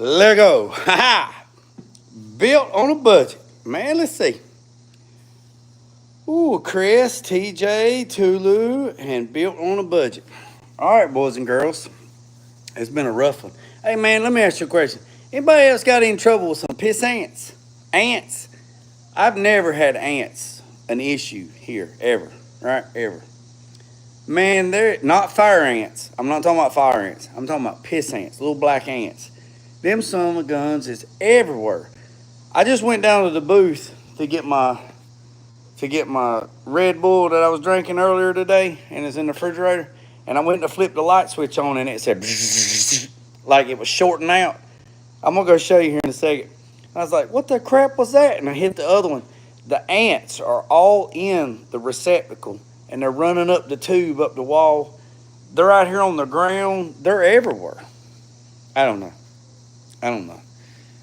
Lego. Ha! Built on a budget. Man, let's see. Ooh, Chris, TJ, Tulu, and built on a budget. All right, boys and girls. It's been a rough one. Hey, man, let me ask you a question. Anybody else got any trouble with some piss ants? Ants? I've never had ants an issue here, ever. Right? Ever. Man, they're not fire ants. I'm not talking about fire ants. I'm talking about piss ants, little black ants. Them son of a guns is everywhere. I just went down to the booth to get my Red Bull that I was drinking earlier today, and it's in the refrigerator. And I went to flip the light switch on, and it said like it was shorting out. I'm gonna go show you here in a second. I was like, "What the crap was that?" And I hit the other one. The ants are all in the receptacle, and they're running up the tube, up the wall. They're out here on the ground. They're everywhere. I don't know.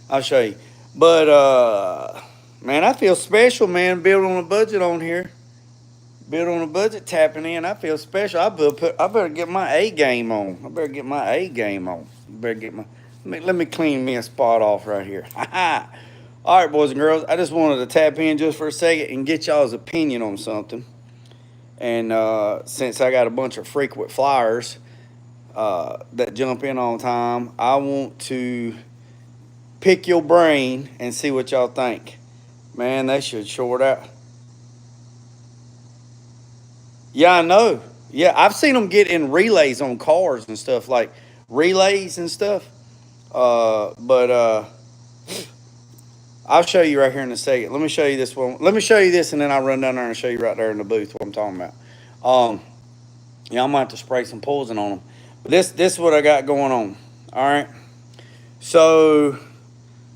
I'll show you. But man, I feel special, man. Build on a budget on here. Build on a budget, tapping in. I feel special. I better get my A game on. Let me clean me a spot off right here. All right, boys and girls. I just wanted to tap in just for a second and get y'all's opinion on something. And since I got a bunch of frequent flyers that jump in all the time, I want to pick your brain and see what y'all think. Man, they should short out. Yeah, I know. Yeah, I've seen them get in relays on cars and stuff, like relays and stuff. But I'll show you right here in a second. Let me show you this one. Let me show you this, and then I'll run down there and show you right there in the booth what I'm talking about. Yeah, I'm gonna have to spray some poison on them. But this is what I got going on. All right. So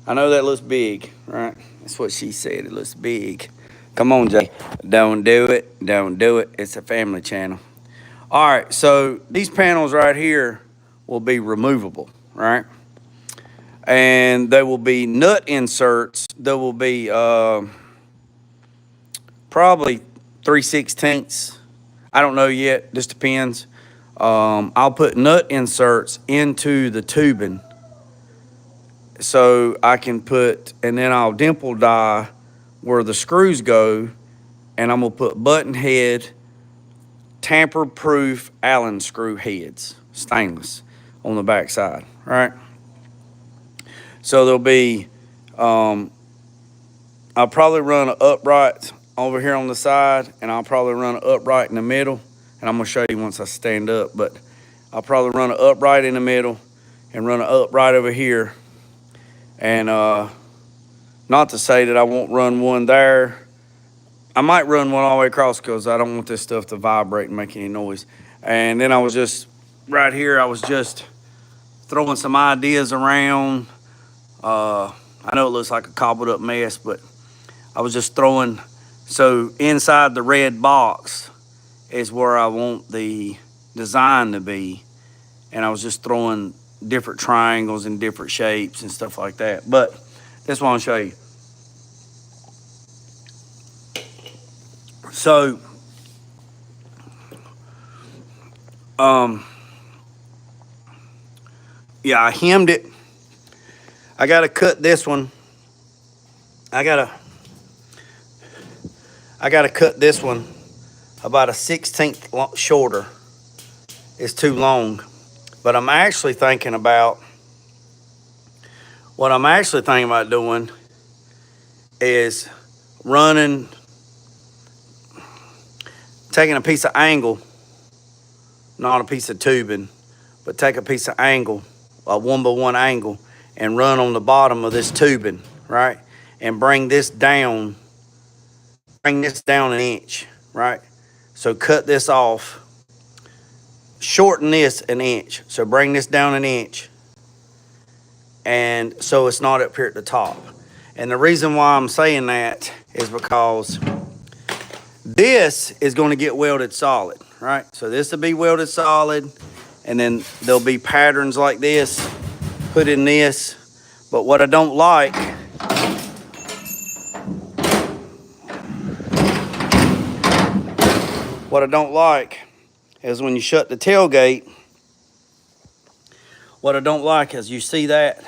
I know that looks big, right? That's what she said. It looks big. Come on, Jay. Don't do it. Don't do it. It's a family channel. All right. So these panels right here will be removable, right? And there will be nut inserts. There will be probably 3/16. I don't know yet. Just depends. I'll put nut inserts into the tubing, so I can put, and then I'll dimple die where the screws go, and I'm gonna put button head, tamper-proof Allen screw heads, stainless, on the back side, right? So there'll be, I'll probably run an upright over here on the side, and I'll probably run an upright in the middle, and I'm gonna show you once I stand up, but I'll probably run an upright in the middle and run an upright over here. And not to say that I won't run one there. I might run one all the way across because I don't want this stuff to vibrate and make any noise. And then I was just, right here, I was just throwing some ideas around. I know it looks like a cobbled up mess, but I was just throwing. So inside the red box is where I want the design to be. And I was just throwing different triangles and different shapes and stuff like that. But that's what I'll show you. So, yeah, I hemmed it. I got to cut this one. I got to cut this one about a 1/16 shorter. It's too long. But I'm actually thinking about, what I'm actually thinking about doing is taking a piece of angle, not a piece of tubing, but take a piece of angle, a 1x1 angle, and run on the bottom of this tubing, right? And bring this down an inch, right? So cut this off. Shorten this an inch. So bring this down an inch. And so it's not up here at the top. And the reason why I'm saying that is because this is going to get welded solid, right? So this will be welded solid. And then there'll be patterns like this put in this. But what I don't like, is when you shut the tailgate, what I don't like is you see that,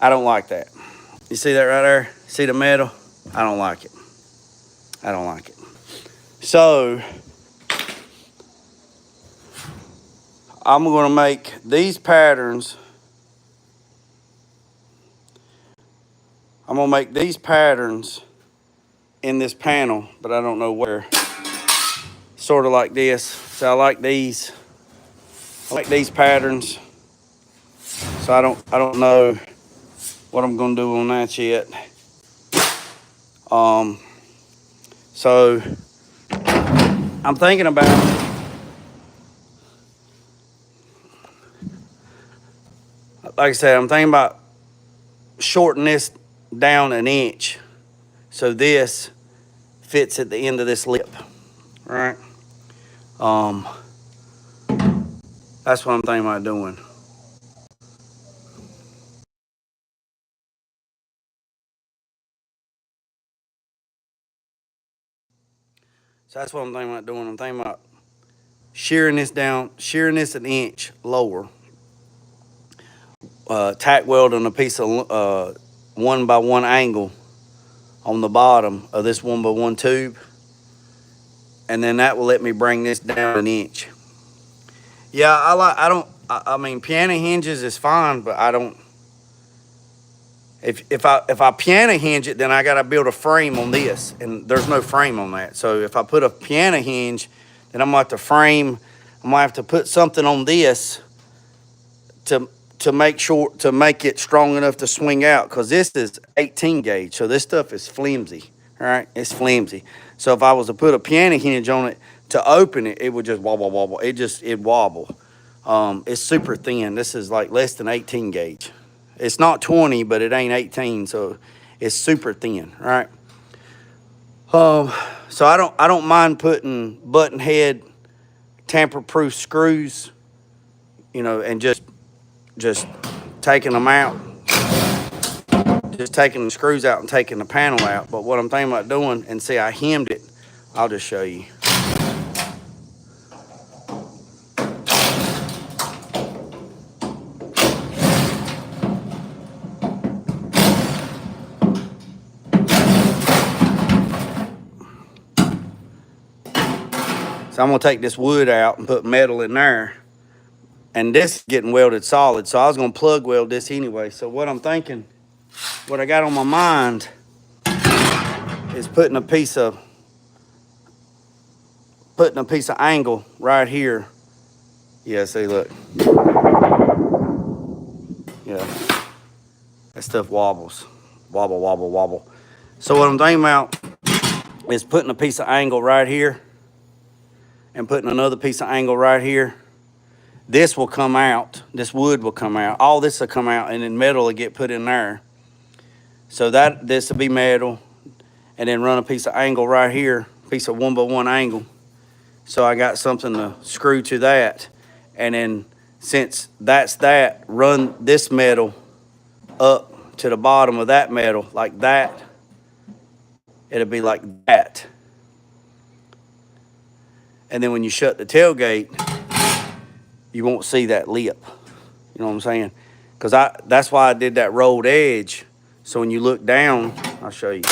I don't like that. You see that right there? See the metal? I don't like it. I don't like it. So I'm going to make these patterns. I'm going to make these patterns in this panel, but I don't know where. Sort of like this. So I like these. I like these patterns. So I don't know what I'm going to do on that yet. So I'm thinking about, like I said, I'm thinking about shorten this down an inch so this fits at the end of this lip, right? That's what I'm thinking about doing. So that's what I'm thinking about doing. I'm thinking about shearing this down, shearing this an inch lower, tack welding a piece of 1x1 angle on the bottom of this 1x1 tube, and then that will let me bring this down an inch. Yeah, I mean, piano hinges is fine, but I don't. If I piano hinge it, then I gotta build a frame on this, and there's no frame on that. So if I put a piano hinge, then I'm gonna have to frame. I'm gonna have to put something on this to make it strong enough to swing out, because this is 18 gauge, so this stuff is flimsy. All right, it's flimsy. So if I was to put a piano hinge on it to open it, it would just wobble wobble. It'd wobble. It's super thin. This is like less than 18 gauge. It's not 20, but it ain't 18, so it's super thin, right? So I don't mind putting button head tamper-proof screws, you know, and just taking them out, just taking the screws out and taking the panel out. But what I'm thinking about doing, and see, I hemmed it. I'll just show you. So I'm gonna take this wood out and put metal in there, and this is getting welded solid. So I was gonna plug weld this anyway. So what I'm thinking, what I got on my mind is putting a piece of angle right here. Yeah, see, look. Yeah, that stuff wobbles, wobble, wobble, wobble. So what I'm thinking about is putting a piece of angle right here and putting another piece of angle right here. This will come out, this wood will come out, all this will come out, and then metal will get put in there. So this will be metal, and then run a piece of angle right here, piece of 1x1 angle. So I got something to screw to that. And then since that's that, run this metal up to the bottom of that metal like that. It'll be like that. And then when you shut the tailgate, you won't see that lip. You know what I'm saying? Because that's why I did that rolled edge. So when you look down, I'll show you.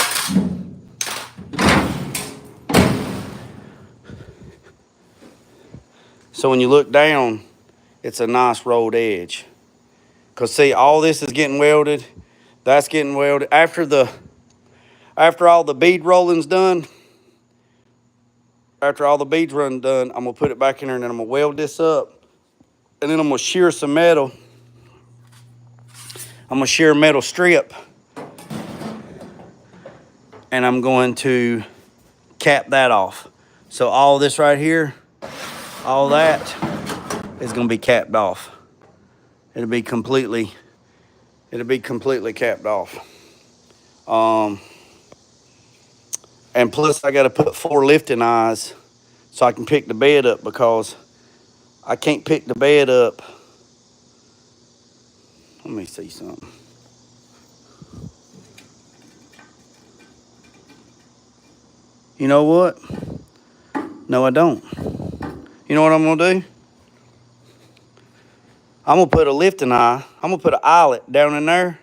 So when you look down, it's a nice rolled edge. Because see, all this is getting welded. That's getting welded. After all the bead rolling's done, after all the beads run done, I'm going to put it back in there, and then I'm going to weld this up. And then I'm going to shear some metal. I'm going to shear a metal strip. And I'm going to cap that off. So all this right here, all that is going to be capped off. It'll be completely capped off. And plus I got to put 4 lifting eyes so I can pick the bed up, because I can't pick the bed up. Let me see something. You know what? No, I don't. You know what I'm gonna do? I'm gonna put a lifting eye. I'm gonna put an eyelet down in there,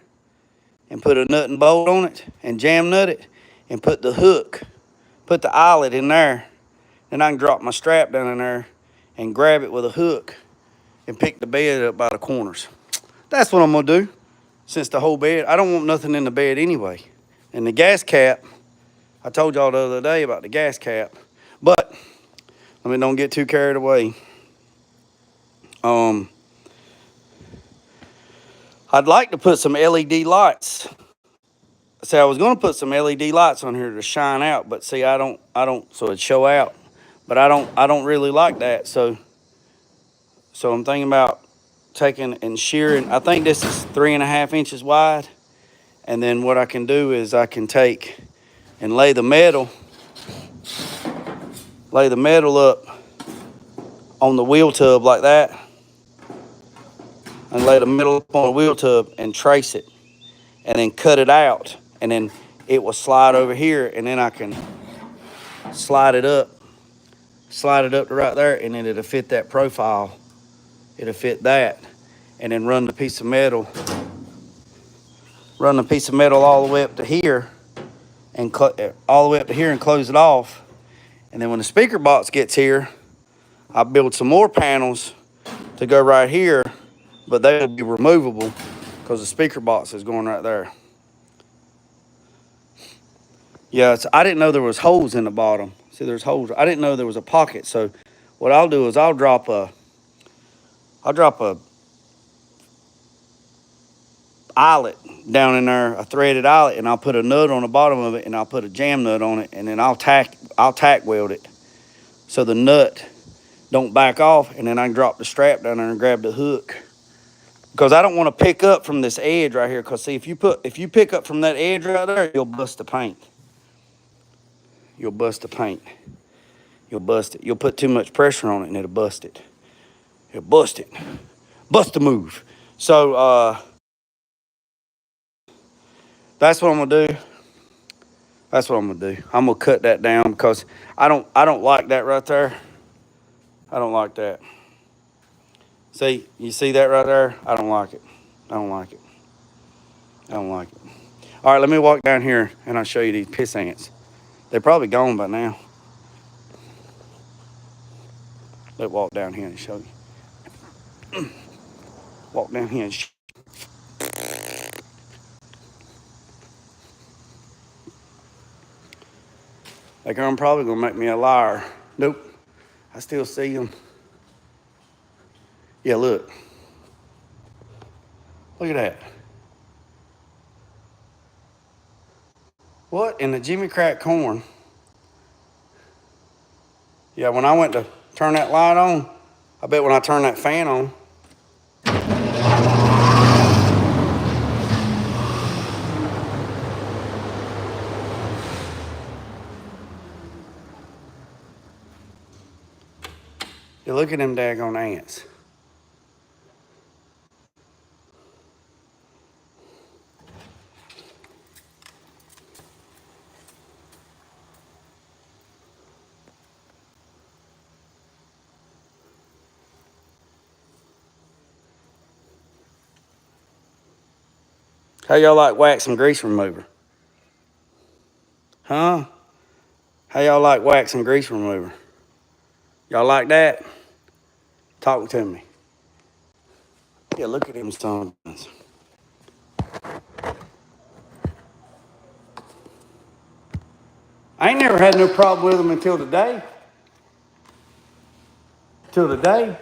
and put a nut and bolt on it and jam nut it and put the hook, put the eyelet in there. Then I can drop my strap down in there and grab it with a hook and pick the bed up by the corners. That's what I'm gonna do. Since the whole bed, I don't want nothing in the bed anyway. And the gas cap, I told y'all the other day about the gas cap, but I mean, don't get too carried away. I'd like to put some LED lights. See, I was gonna put some LED lights on here to shine out, but see, I don't, so it'd show out. But I don't really like that. So I'm thinking about taking and shearing. I think this is 3.5 inches wide. And then what I can do is I can take and lay the metal up on the wheel tub like that. And lay the metal up on the wheel tub and trace it. And then cut it out. And then it will slide over here. And then I can slide it up to right there. And then it'll fit that profile. It'll fit that. And then run the piece of metal all the way up to here and close it off. And then when the speaker box gets here, I build some more panels to go right here, but they will be removable because the speaker box is going right there. Yeah, I didn't know there was holes in the bottom. See, there's holes. I didn't know there was a pocket. So what I'll do is I'll drop a eyelet down in there, a threaded eyelet, and I'll put a nut on the bottom of it, and I'll put a jam nut on it, and then I'll tack weld it so the nut don't back off, and then I can drop the strap down there and grab the hook. Because I don't want to pick up from this edge right here. Because see, if you pick up from that edge right there, you'll bust the paint. You'll bust the paint. You'll bust it. You'll put too much pressure on it, and it'll bust it. It'll bust it. Bust the move. So that's what I'm gonna do. That's what I'm gonna do. I'm gonna cut that down because I don't like that right there. I don't like that. See, you see that right there? I don't like it. I don't like it. I don't like it. All right, let me walk down here and I'll show you these piss ants. They're probably gone by now. Let's walk down here and show you. Walk down here and like I'm probably gonna make me a liar. Nope, I still see them. Yeah, look. Look at that. What in the Jimmy Crack corn? Yeah, when I went to turn that light on, I bet when I turn that fan on, you look at them daggone ants. How y'all like wax and grease remover? Huh? How y'all like wax and grease remover? Y'all like that? Talk to me. Yeah, look at them sons. I ain't never had no problem with them until today. Till today.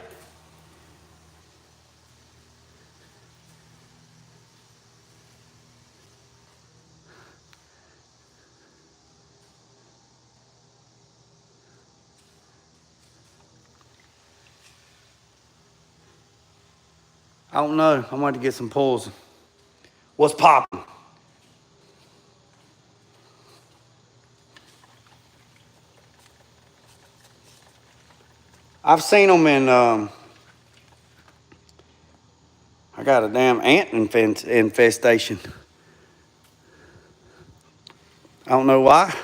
I don't know. I'm going to get some pulls. What's popping? I've seen them in, I got a damn ant infestation. I don't know why.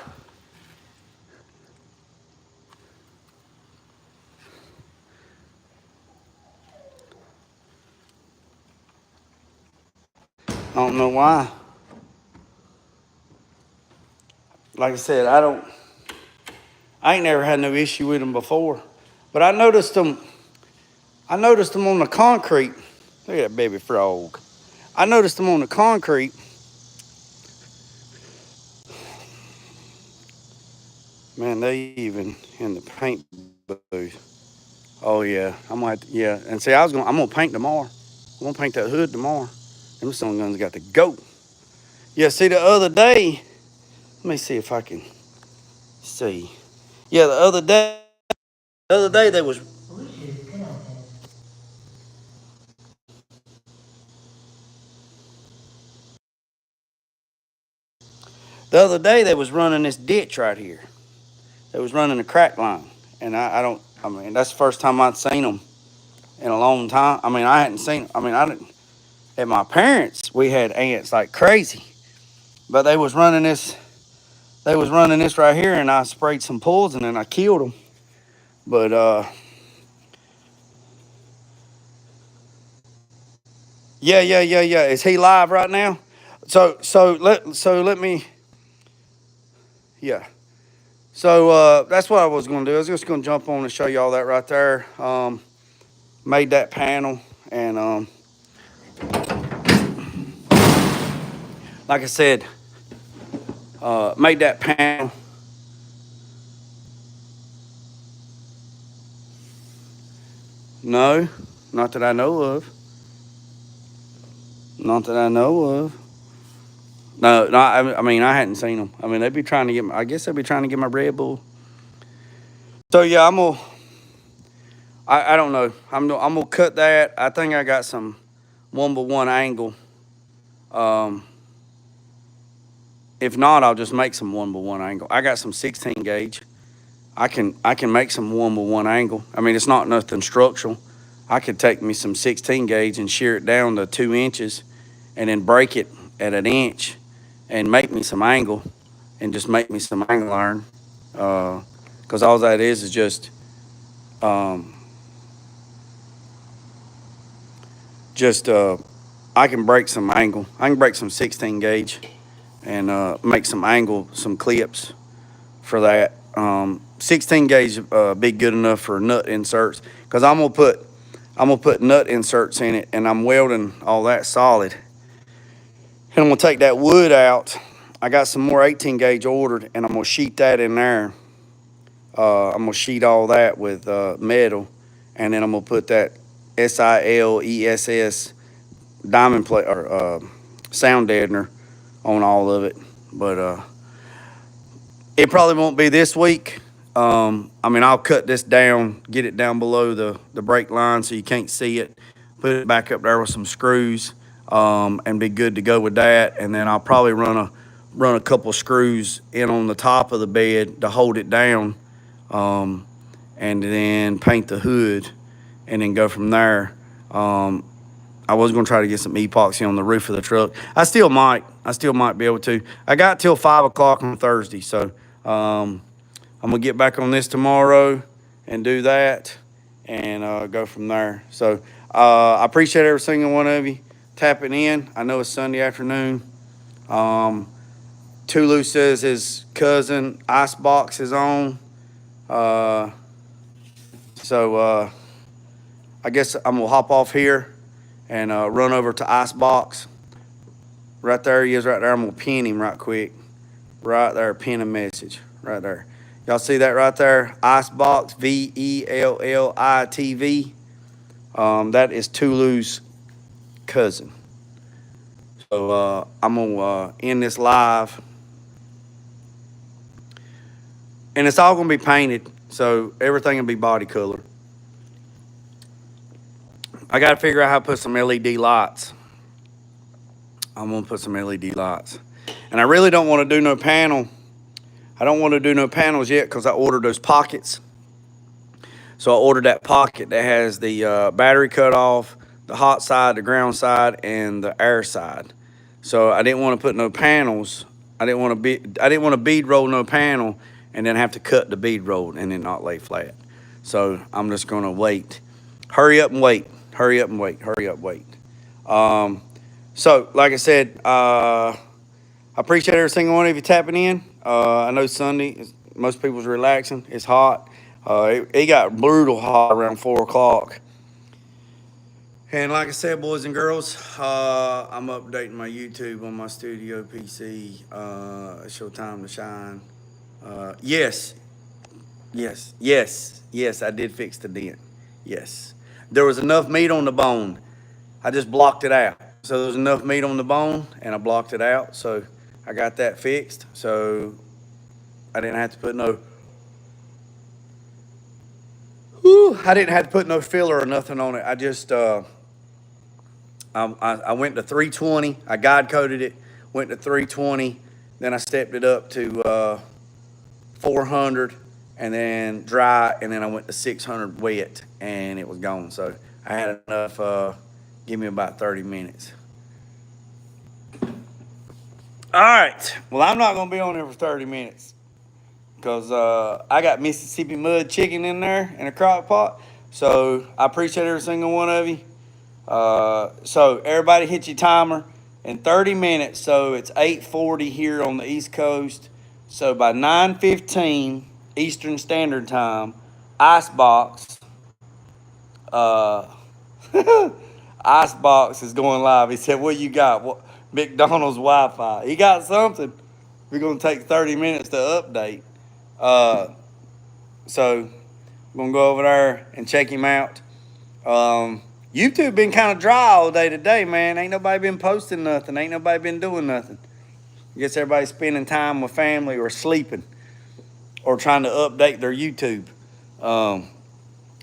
I don't know why. like I said, I ain't never had no issue with them before. But I noticed them on the concrete. Look at that baby frog. I noticed them on the concrete. Man, they even in the paint booth. Oh yeah, I'm gonna have to, yeah. And see, I'm gonna paint tomorrow. I'm gonna paint that hood tomorrow. Them sun guns got to go. Yeah, see the other day. Let me see if I can see. Yeah, the other day they was. The other day they was running this ditch right here. They was running a crack line, and I don't. I mean, that's the first time I'd seen them in a long time. I mean, I hadn't seen. I mean, I didn't. At my parents, we had ants like crazy, but they was running this. They was running this right here, and I sprayed some poison and I killed them. But yeah. Is he live right now? So let me. Yeah. So that's what I was going to do. I was just going to jump on and show you all that right there. Made that panel, and like I said, made that panel. No, not that I know of. Not that I know of. No, I mean, I hadn't seen them. I mean, they'd be trying to get. I guess they'd be trying to get my Red Bull. So yeah, I'm gonna. I don't know. I'm gonna cut that. I think I got some 1x1 angle. Um, if not, I'll just make some 1x1 angle. I got some 16 gauge. I can make some 1x1 angle. I mean, it's not nothing structural. I could take me some 16 gauge and shear it down to 2 inches, and then break it at an inch, and make me some angle, and just make me some angle iron. Because all that is um, just I can break some angle. I can break some 16 gauge and make some angle, some clips for that. 16 gauge be good enough for nut inserts, because I'm gonna put nut inserts in it, and I'm welding all that solid. And I'm gonna take that wood out. I got some more 18 gauge ordered, and I'm gonna sheet that in there. I'm gonna sheet all that with metal, and then I'm gonna put that SILESS diamond plate or sound deadener on all of it. But it probably won't be this week. I mean, I'll cut this down, get it down below the brake line so you can't see it, put it back up there with some screws, and be good to go with that. And then I'll probably run a couple screws in on the top of the bed to hold it down, and then paint the hood, and then go from there. I was gonna try to get some epoxy on the roof of the truck. I still might be able to. I got till 5 o'clock on Thursday, so I'm gonna get back on this tomorrow and do that, and go from there. So I appreciate every single one of you tapping in. I know it's Sunday afternoon. Tulu says his cousin Icebox is on. So I guess I'm gonna hop off here and run over to Icebox. Right there he is, right there. I'm gonna pin him right quick. Right there, pin a message. Right there. Y'all see that right there? Icebox, VELLITV. That is Tulu's cousin. So I'm gonna end this live, and it's all gonna be painted, so everything will be body color. I gotta figure out how to put some LED lights. I'm gonna put some LED lights, and I really don't want to do no panel. I don't want to do no panels yet because I ordered those pockets. So I ordered that pocket that has the battery cutoff, the hot side, the ground side, and the air side. So I didn't want to put no panels. I didn't want to bead roll no panel and then have to cut the bead roll and then not lay flat. So I'm just gonna wait. Hurry up and wait. Hurry up and wait. Hurry up, wait. So like I said, I appreciate every single one of you tapping in. I know Sunday, most people's relaxing. It's hot. It got brutal hot around 4 o'clock. And like I said, boys and girls, I'm updating my YouTube on my studio PC. It's your time to shine. Yes, yes, I did fix the dent. Yes. There was enough meat on the bone. I just blocked it out. So there was enough meat on the bone, and I blocked it out. So I got that fixed. So I didn't have to put no. I didn't have to put no filler or nothing on it. I just I went to 320. I guide coated it. Went to 320. Then I stepped it up to 400, and then dry, and then I went to 600 wet, and it was gone. So I had enough. Give me about 30 minutes. All right. Well, I'm not gonna be on there for 30 minutes because I got Mississippi mud chicken in there in a crock pot. So I appreciate every single one of you. So everybody hit your timer in 30 minutes. So it's 8:40 here on the East Coast. So by 9:15 Eastern Standard Time, Icebox, Icebox is going live. He said, "What you got? What McDonald's Wi-Fi?" He got something. We're gonna take 30 minutes to update. So I'm gonna go over there and check him out. YouTube been kind of dry all day today, man. Ain't nobody been posting nothing. Ain't nobody been doing nothing. I guess everybody's spending time with family or sleeping or trying to update their YouTube.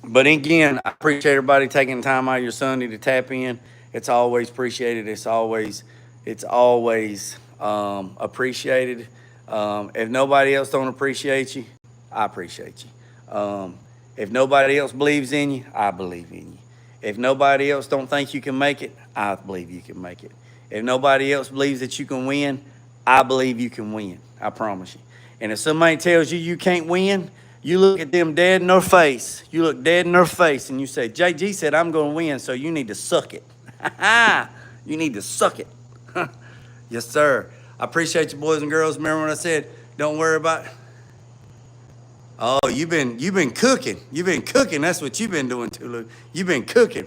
But again, I appreciate everybody taking time out of your Sunday to tap in. It's always appreciated. It's always appreciated. If nobody else don't appreciate you, I appreciate you. If nobody else believes in you, I believe in you. If nobody else don't think you can make it, I believe you can make it. If nobody else believes that you can win, I believe you can win. I promise you. And if somebody tells you you can't win, you look at them dead in their face. You look dead in their face and you say, JG said I'm going to win, so you need to suck it. You need to suck it. Yes, sir. I appreciate you, boys and girls. Remember when I said, don't worry about it? Oh, you've been cooking. You've been cooking. That's what you've been doing too, Luke. You've been cooking.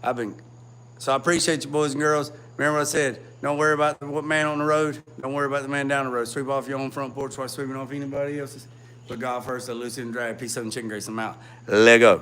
So I appreciate you, boys and girls. Remember what I said, don't worry about the man on the road. Don't worry about the man down the road. Sweep off your own front porch while sweeping off anybody else's. Put God first, a lucid and dry. Peace, out, and chicken grace. I'm out. Let go.